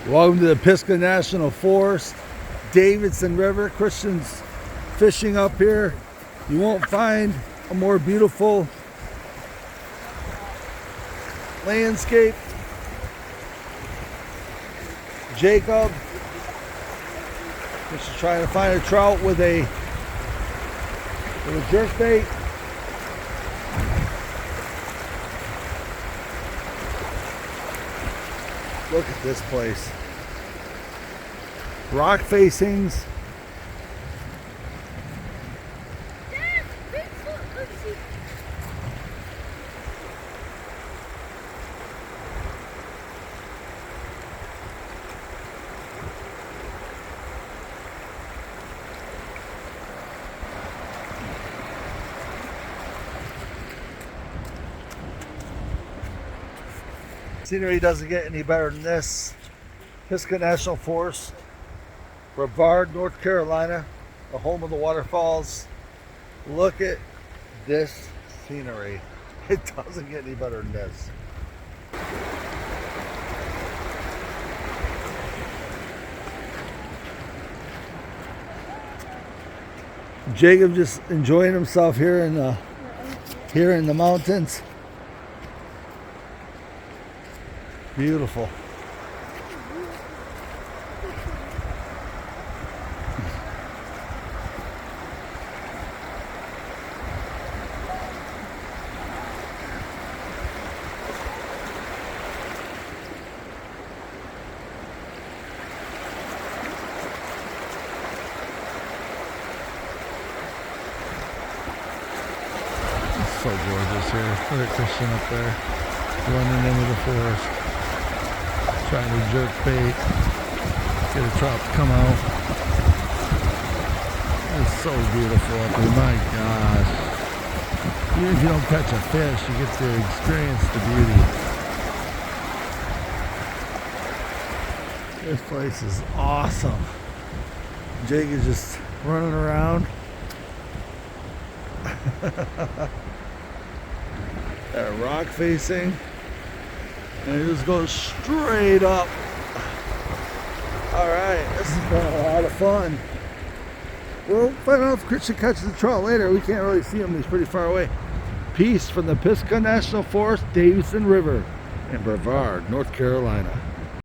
Welcome to the Pisgah National Forest, Davidson River. Christians fishing up here. You won't find a more beautiful landscape. Jacob is trying to find a trout with a jerk bait. Look at this place. Rock facings. Dad, Bigfoot, let's see. Scenery doesn't get any better than this. Pisgah National Forest, Brevard, North Carolina, the home of the waterfalls. Look at this scenery. It doesn't get any better than this. Jacob just enjoying himself here in the mountains. Beautiful. It's so gorgeous here. Look at Christian up there running into the forest. Trying to jerk bait, get a trout to come out. It's so beautiful up here, my gosh. Even if you don't catch a fish, you get to experience the beauty. This place is awesome. Jake is just running around. That rock facing. And it just goes straight up. Alright, this has been a lot of fun. We'll find out if Christian catches the trout later. We can't really see him, he's pretty far away. Peace from the Pisgah National Forest, Davidson River in Brevard, North Carolina.